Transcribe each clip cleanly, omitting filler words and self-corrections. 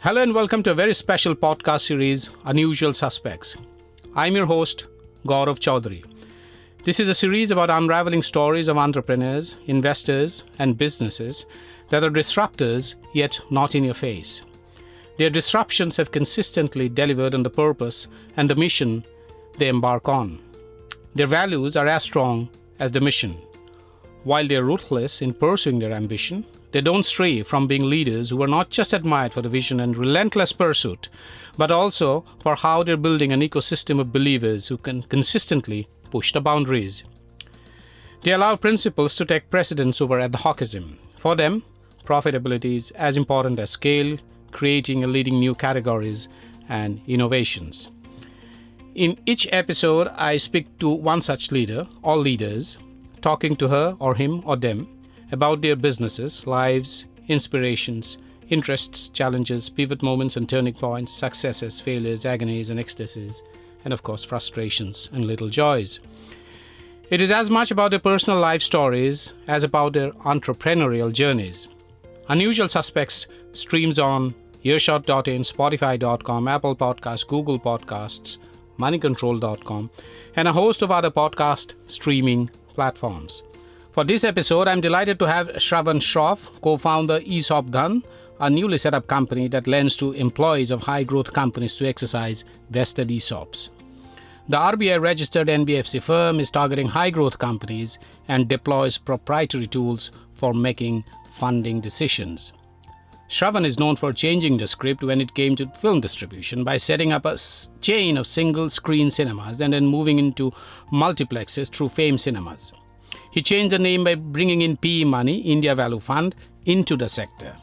Hello and welcome to a very special podcast series, Unusual Suspects. I'm your host, Gaurav Chaudhary. This is a series about unraveling stories of entrepreneurs, investors, and businesses that are disruptors yet not in your face. Their disruptions have consistently delivered on the purpose and the mission they embark on. Their values are as strong as the mission. While they're ruthless in pursuing their ambition, they don't stray from being leaders who are not just admired for the vision and relentless pursuit, but also for how they're building an ecosystem of believers who can consistently push the boundaries. They allow principles to take precedence over ad hocism. For them, profitability is as important as scale, creating and leading new categories and innovations. In each episode, I speak to one such leader, or leaders, talking to her or him or them about their businesses, lives, inspirations, interests, challenges, pivot moments and turning points, successes, failures, agonies and ecstasies, and of course frustrations and little joys. It is as much about their personal life stories as about their entrepreneurial journeys. Unusual Suspects streams on Earshot.in, Spotify.com, Apple Podcasts, Google Podcasts, moneycontrol.com, and a host of other podcast streaming platforms. For this episode, I'm delighted to have Shravan Shroff, co-founder ESOPDhan, a newly set up company that lends to employees of high-growth companies to exercise vested ESOPs. The RBI-registered NBFC firm is targeting high-growth companies and deploys proprietary tools for making funding decisions. Shravan is known for changing the script when it came to film distribution by setting up a chain of single-screen cinemas and then moving into multiplexes through Fame Cinemas. He changed the name by bringing in PE money, India Value Fund, into the sector.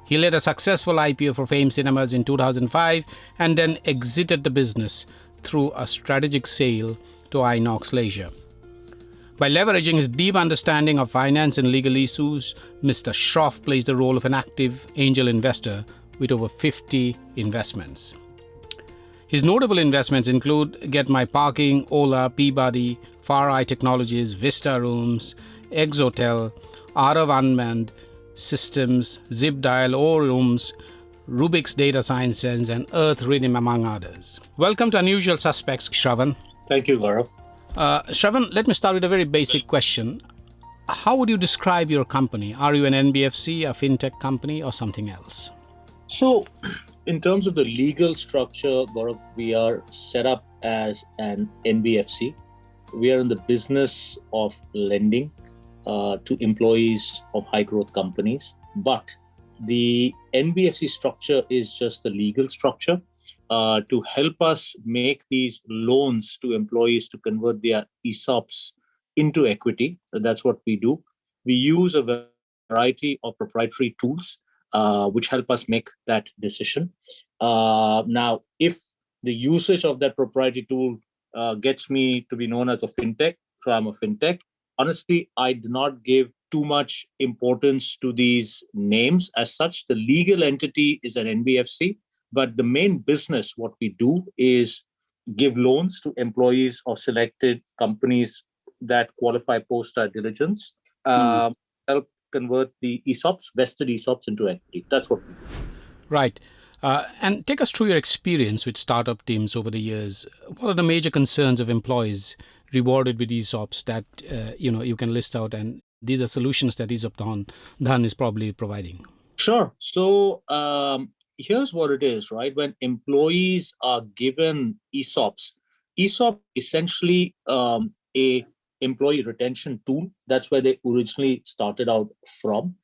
He led a successful IPO for Fame Cinemas in 2005 and then exited the business through a strategic sale to Inox Leisure. By leveraging his deep understanding of finance and legal issues, Mr. Shroff plays the role of an active angel investor with over 50 investments. His notable investments include Get My Parking, Ola, Peabody, Far Eye Technologies, Vista Rooms, Exotel, Arav Unmanned Systems, ZipDial, O Rooms, Rubik's Data Sciences, and Earth Rhythm, among others. Welcome to Unusual Suspects, Shravan. Thank you, Gaurav. Shravan, let me start with a very basic question. How would you describe your company? Are you an NBFC, a fintech company, or something else? So, in terms of the legal structure, Gaurav, we are set up as an NBFC. We are in the business of lending to employees of high growth companies. But the NBFC structure is just the legal structure to help us make these loans to employees to convert their ESOPs into equity. So that's what we do. We use a variety of proprietary tools which help us make that decision. Now, if the usage of that proprietary tool gets me to be known as a fintech, so I'm a fintech. Honestly, I do not give too much importance to these names as such. The legal entity is an NBFC, but the main business, what we do is give loans to employees of selected companies that qualify post our diligence, help convert the ESOPs, vested ESOPs into equity. That's what we do. Right. And take us through your experience with startup teams over the years. What are the major concerns of employees rewarded with ESOPs that you can list out? And these are solutions that ESOPDhan is probably providing. Sure. So here's what it is, right? When employees are given ESOPs, ESOP essentially a employee retention tool. That's where they originally started out from.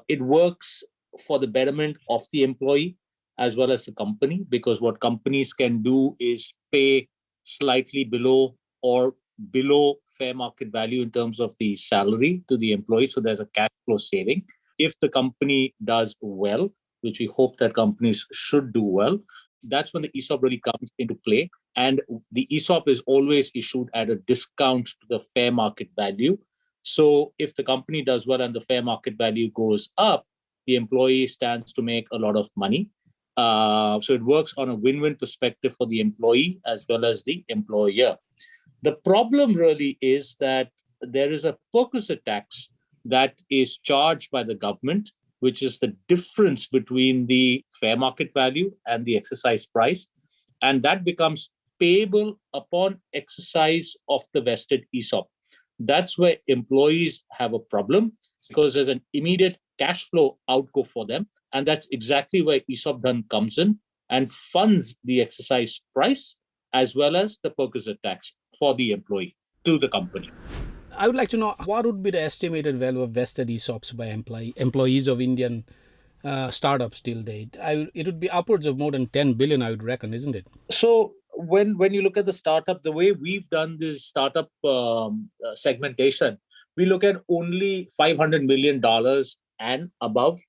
It works for the betterment of the employee as well as the company, because what companies can do is pay slightly below or below fair market value in terms of the salary to the employee. So there's a cash flow saving. If the company does well, which we hope that companies should do well, that's when the ESOP really comes into play. And the ESOP is always issued at a discount to the fair market value. So if the company does well and the fair market value goes up, the employee stands to make a lot of money. So it works on a win-win perspective for the employee as well as the employer. The problem really is that there is a perquisite tax that is charged by the government which is the difference between the fair market value and the exercise price. And that becomes payable upon exercise of the vested ESOP. That's where employees have a problem because there's an immediate cash flow outgo for them. And that's exactly where ESOPDhan comes in and funds the exercise price as well as the perquisite tax for the employee to the company. I would like to know what would be the estimated value of vested ESOPs by employees of Indian startups till date. It would be upwards of more than 10 billion, I would reckon, isn't it? So when you look at the startup, the way we've done this startup segmentation, we look at only $500 million and above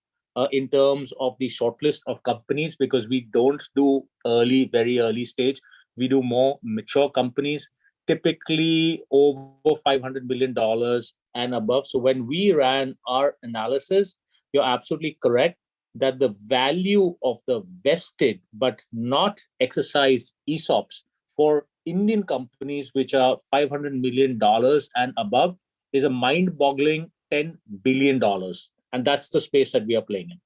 in terms of the shortlist of companies, because we don't do very early stage. We do more mature companies, typically over $500 million and above. So when we ran our analysis, you're absolutely correct that the value of the vested but not exercised ESOPs for Indian companies, which are $500 million and above, is a mind-boggling $10 billion. And that's the space that we are playing in.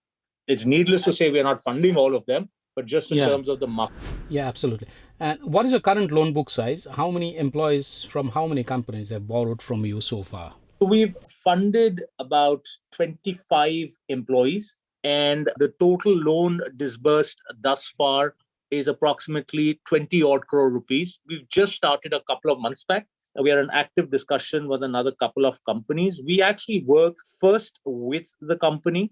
It's needless to say we are not funding all of them, but just in terms of the market. Yeah, absolutely. And what is your current loan book size? How many employees from how many companies have borrowed from you so far? So we've funded about 25 employees, and the total loan disbursed thus far is approximately 20 odd crore rupees. We've just started a couple of months back. We are in active discussion with another couple of companies. We actually work first with the company,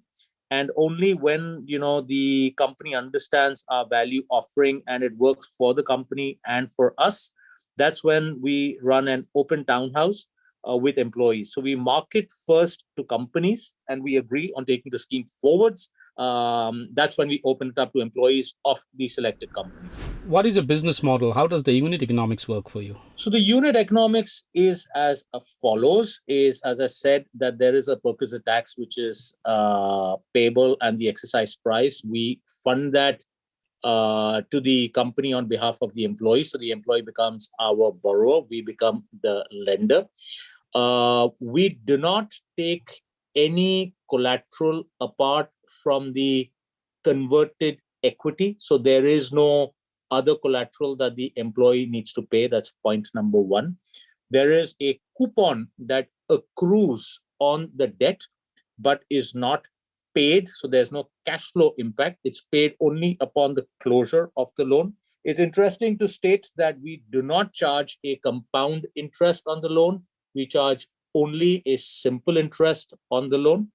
and only when the company understands our value offering and it works for the company and for us, that's when we run an open townhouse with employees. So we market first to companies and we agree on taking the scheme forwards. That's when we open it up to employees of the selected companies. What is your business model? How does the unit economics work for you? So the unit economics is as follows, is, as I said, that there is a perquisite tax which is payable and the exercise price. We fund that to the company on behalf of the employee. So the employee becomes our borrower. We become the lender. We do not take any collateral apart from the converted equity. So there is no other collateral that the employee needs to pay. That's point number one. There is a coupon that accrues on the debt, but is not paid. So there's no cash flow impact. It's paid only upon the closure of the loan. It's interesting to state that we do not charge a compound interest on the loan. We charge only a simple interest on the loan.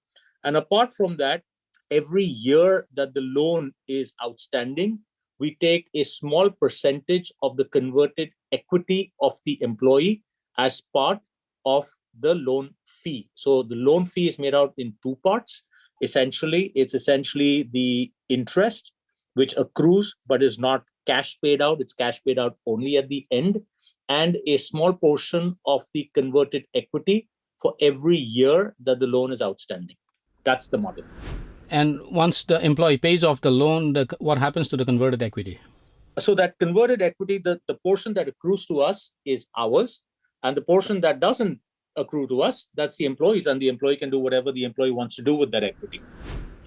And apart from that, every year that the loan is outstanding, we take a small percentage of the converted equity of the employee as part of the loan fee. So the loan fee is made out in two parts. Essentially, it's the interest, which accrues but is not cash paid out. It's cash paid out only at the end, and a small portion of the converted equity for every year that the loan is outstanding. That's the model. And once the employee pays off the loan, what happens to the converted equity? So that converted equity, the portion that accrues to us is ours, and the portion that doesn't accrue to us, that's the employees, and the employee can do whatever the employee wants to do with that equity.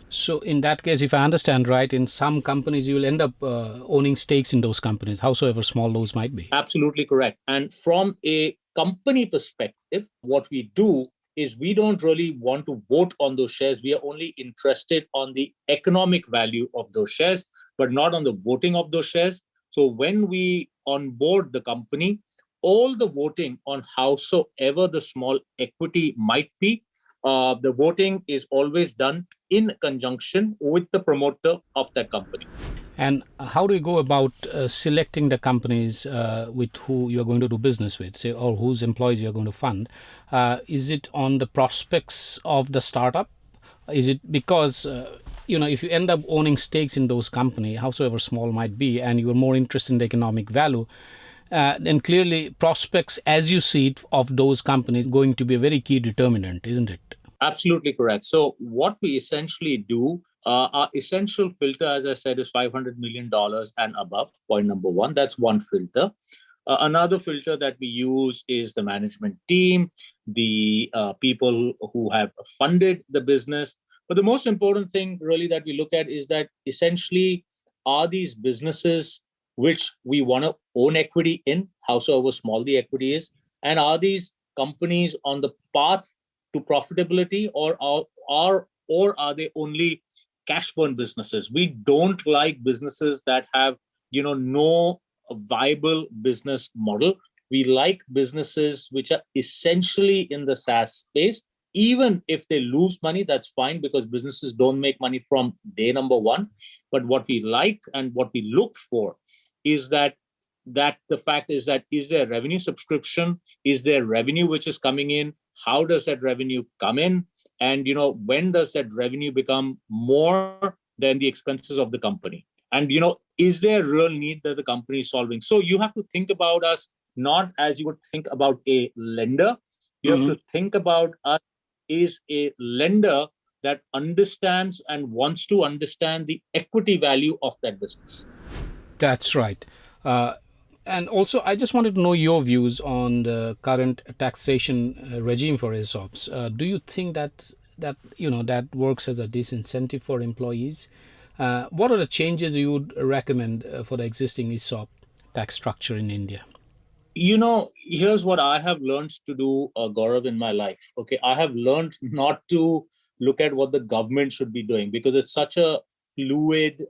So in that case, if I understand right, in some companies, you will end up owning stakes in those companies, howsoever small those might be. Absolutely correct. And from a company perspective, what we do is we don't really want to vote on those shares. We are only interested on the economic value of those shares, but not on the voting of those shares. So when we onboard the company, all the voting on howsoever the small equity might be, the voting is always done in conjunction with the promoter of that company. And how do you go about selecting the companies with who you are going to do business with, say, or whose employees you are going to fund? Is it on the prospects of the startup? Is it because, if you end up owning stakes in those companies, howsoever small might be, and you are more interested in the economic value, then clearly prospects as you see it of those companies going to be a very key determinant, isn't it? Absolutely correct. So what we essentially do, our essential filter, as I said, is $500 million and above, point number one. That's one filter. Another filter that we use is the management team, the people who have funded the business. But the most important thing really that we look at is that essentially, are these businesses which we want to own equity in, howsoever small the equity is, and are these companies on the path to profitability, or are they only cash burn businesses? We don't like businesses that have no viable business model. We like businesses which are essentially in the SaaS space. Even if they lose money, that's fine, because businesses don't make money from day number one. But what we like and what we look for is that the fact is that, is there revenue subscription? Is there revenue which is coming in? How does that revenue come in? And when does that revenue become more than the expenses of the company? And is there a real need that the company is solving? So you have to think about us not as you would think about a lender. You have to think about us is a lender that understands and wants to understand the equity value of that business. That's right. And also, I just wanted to know your views on the current taxation regime for ESOPs. Do you think that works as a disincentive for employees? What are the changes you would recommend for the existing ESOP tax structure in India? Here's what I have learned to do, Gaurav, in my life. Okay, I have learned not to look at what the government should be doing, because it's such a fluid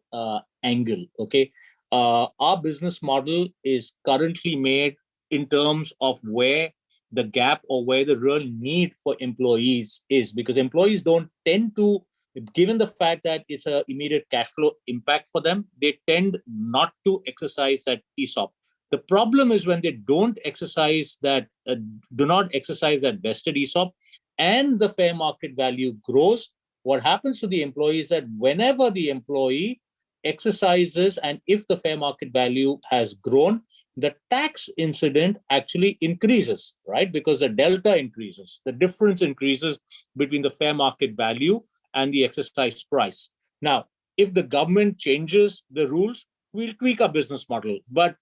angle. Okay, our business model is currently made in terms of where the gap or where the real need for employees is, because employees don't tend to, given the fact that it's an immediate cash flow impact for them, they tend not to exercise that ESOP. The problem is when they don't exercise that, do not exercise that vested ESOP, and the fair market value grows. What happens to the employee is that whenever the employee exercises, and if the fair market value has grown, the tax incident actually increases, right? Because the delta increases, the difference increases between the fair market value and the exercise price. Now, if the government changes the rules, we'll tweak our business model. But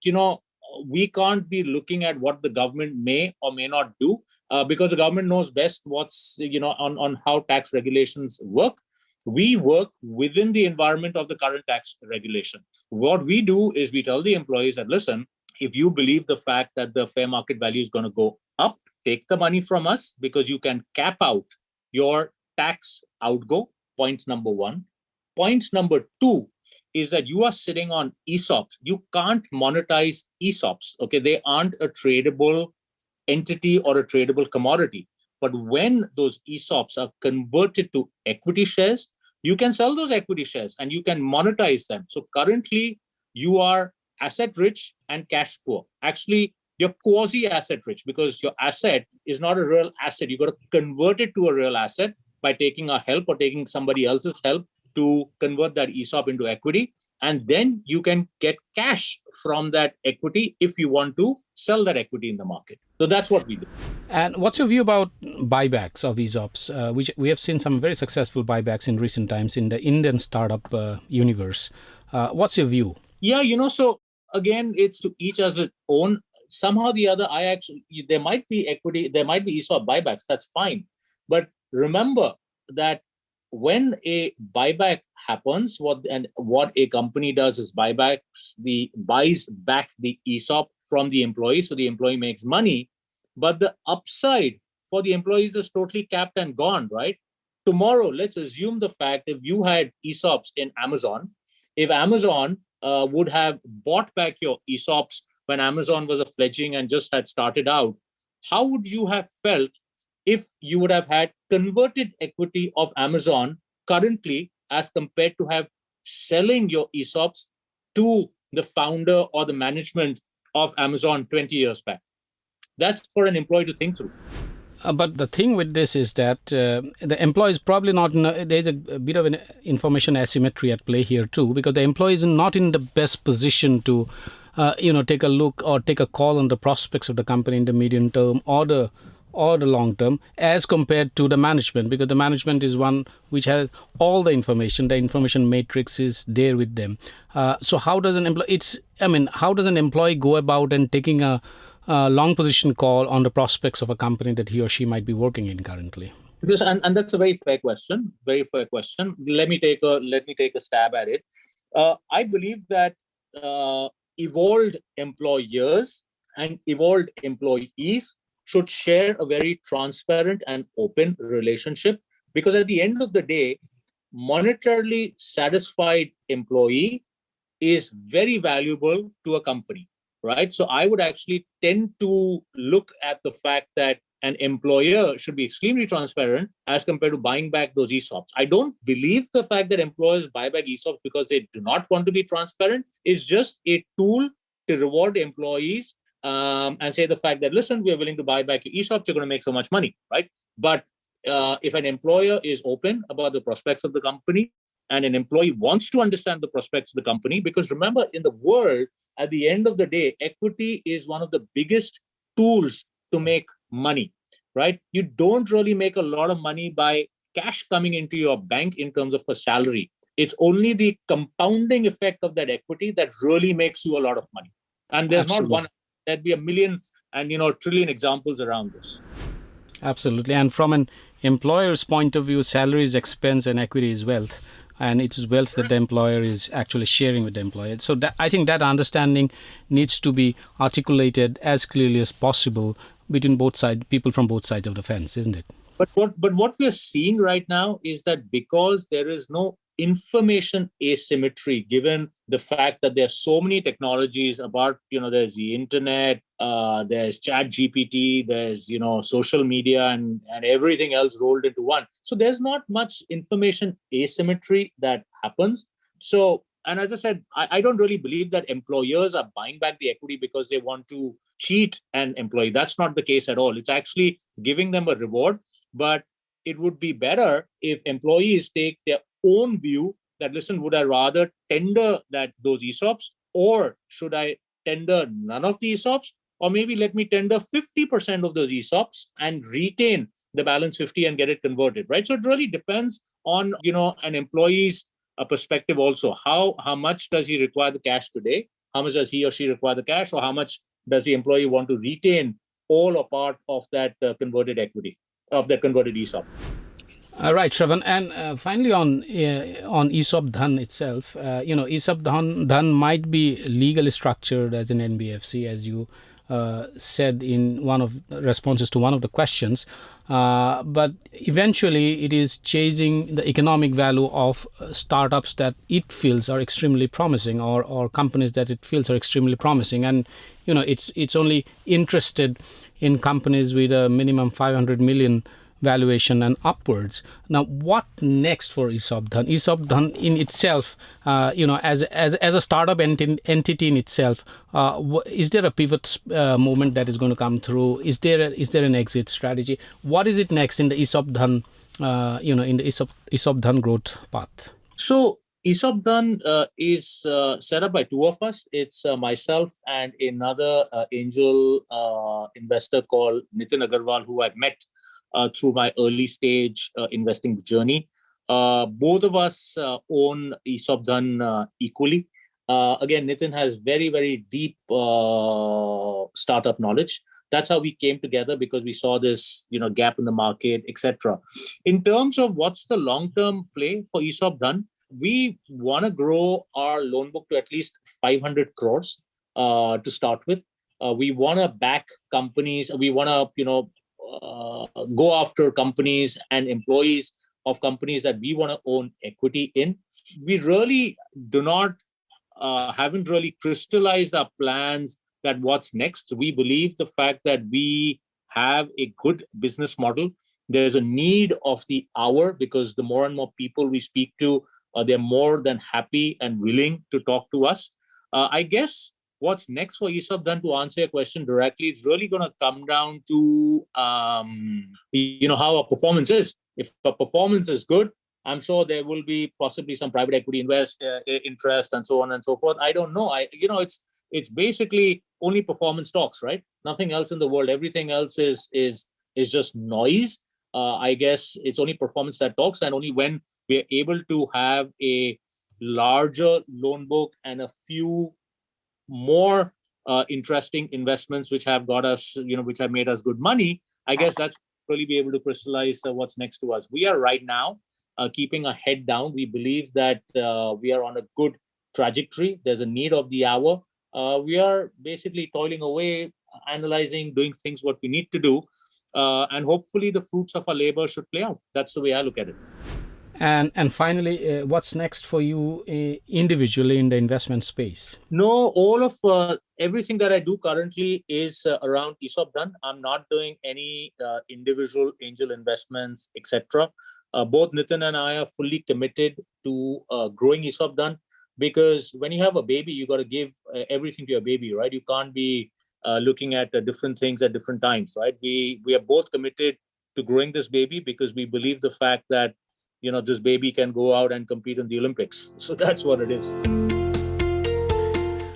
we can't be looking at what the government may or may not do, because the government knows best what's on how tax regulations work. We work within the environment of the current tax regulation. What we do is we tell the employees that, listen, if you believe the fact that the fair market value is going to go up, take the money from us, because you can cap out your tax outgo. Point number one. Point number two is that you are sitting on ESOPs. You can't monetize ESOPs. Okay, they aren't a tradable entity or a tradable commodity. But when those ESOPs are converted to equity shares, you can sell those equity shares and you can monetize them. So currently, you are asset rich and cash poor. Actually, you're quasi asset rich, because your asset is not a real asset. You got to convert it to a real asset by taking our help or taking somebody else's help to convert that ESOP into equity. And then you can get cash from that equity if you want to sell that equity in the market. So that's what we do. And what's your view about buybacks of ESOPs? Which we have seen some very successful buybacks in recent times in the Indian startup universe. What's your view? Yeah, so again, it's to each as its own. Somehow or the other, there might be equity, there might be ESOP buybacks. That's fine. But remember that when a buyback happens, what a company does is buys back the ESOP from the employee, so the employee makes money, but the upside for the employees is totally capped and gone, right? Tomorrow, let's assume the fact, if you had ESOPs in Amazon, if Amazon would have bought back your ESOPs when Amazon was a fledgling and just had started out, how would you have felt if you would have had converted equity of Amazon currently, as compared to have selling your ESOPs to the founder or the management of Amazon 20 years back? That's for an employee to think through. But the thing with this is that the employee is probably not, there's a bit of an information asymmetry at play here too, because the employee is not in the best position to, take a look or take a call on the prospects of the company in the medium term or the long term, as compared to the management, because the management is one which has all the information matrix is there with them. So how does an employee go about and taking a long position call on the prospects of a company that he or she might be working in currently? And that's a very fair question. Very fair question. Let me take a stab at it. I believe that uh, evolved employers and evolved employees should share a very transparent and open relationship, because at the end of the day, monetarily satisfied employee is very valuable to a company, right? So I would actually tend to look at the fact that an employer should be extremely transparent as compared to buying back those ESOPs. I don't believe the fact that employers buy back ESOPs because they do not want to be transparent is just a tool to reward employees, and say the fact that, listen, we are willing to buy back your ESOPs, you're going to make so much money, right? But if an employer is open about the prospects of the company, and an employee wants to understand the prospects of the company, because remember, in the world, at the end of the day, equity is one of the biggest tools to make money, right? You don't really make a lot of money by cash coming into your bank in terms of a salary. It's only the compounding effect of that equity that really makes you a lot of money. And there's not Absolutely. one, there'd be a million and trillion examples around this. Absolutely. And from an employer's point of view, salary is expense and equity is wealth. And it is wealth that the employer is actually sharing with the employer. So I think that understanding needs to be articulated as clearly as possible between both sides, people from both sides of the fence, isn't it? But what we're seeing right now is that because there is no information asymmetry, given the fact that there's so many technologies about, there's the internet, there's chat GPT, there's, social media and everything else rolled into one. So there's not much information asymmetry that happens. So, and as I said, I don't really believe that employers are buying back the equity because they want to cheat an employee. That's not the case at all. It's actually giving them a reward. But it would be better if employees take their own view that, listen, would I rather tender those ESOPs, or should I tender none of the ESOPs? Or maybe let me tender 50% of those ESOPs and retain the balance 50 and get it converted, right? So it really depends on, an employee's perspective also. How much does he require the cash today? How much does he or she require the cash? Or how much does the employee want to retain all or part of that converted equity, of that converted ESOP? Right, Shravan. And finally, on ESOPDhan itself, ESOPDhan might be legally structured as an NBFC, as you said in one of the responses to one of the questions. But eventually, it is chasing the economic value of startups that it feels are extremely promising, or companies that it feels are extremely promising. And it's only interested in companies with a minimum 500 million valuation and upwards. Now, what next for ESOPDhan? ESOPDhan in itself, as a startup entity in itself, is there a pivot moment that is going to come through? Is there an exit strategy? What is it next in the ESOPDhan, in the ESOPDhan growth path? So ESOPDhan is set up by two of us. It's myself and another angel investor called Nitin Agarwal, who I've met through my early stage investing journey. Both of us own ESOPDhan equally. Again, Nitin has very, very deep startup knowledge. That's how we came together, because we saw this, gap in the market, etc. In terms of what's the long-term play for ESOPDhan, we want to grow our loan book to at least 500 crores to start with. We want to back companies. We want to, go after companies and employees of companies that we want to own equity in. We really do not, haven't really crystallized our plans that what's next. We believe the fact that we have a good business model. There's a need of the hour, because the more and more people we speak to, they're more than happy and willing to talk to us. I guess what's next for ESOPDhan, to answer your question directly, is really going to come down to how our performance is. If our performance is good, I'm sure there will be possibly some private equity interest and so on and so forth. I don't know. It's basically only performance talks, right? Nothing else in the world. Everything else is just noise. I guess it's only performance that talks, and only when we're able to have a larger loan book and a few more interesting investments which have got us, which have made us good money, I guess that's really be able to crystallize what's next to us. We are right now keeping our head down. We believe that we are on a good trajectory. There's a need of the hour. We are basically toiling away, analyzing, doing things what we need to do. And hopefully the fruits of our labor should play out. That's the way I look at it. And finally, what's next for you individually in the investment space? No, all of everything that I do currently is around ESOPDhan. I'm not doing any individual angel investments, etc. Both Nitin and I are fully committed to growing ESOPDhan, because when you have a baby, you got to give everything to your baby, right? You can't be looking at different things at different times, right? We are both committed to growing this baby because we believe the fact that this baby can go out and compete in the Olympics. So that's what it is.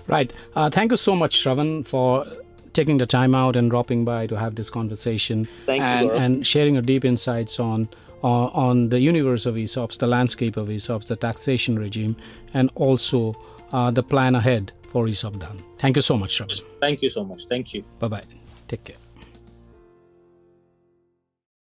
Right. Thank you so much, Shravan, for taking the time out and dropping by to have this conversation. Thank you, Gaurav. And sharing your deep insights on the universe of ESOPs, the landscape of ESOPs, the taxation regime, and also the plan ahead for ESOPDhan. Thank you so much, Shravan. Thank you so much. Thank you. Bye-bye. Take care.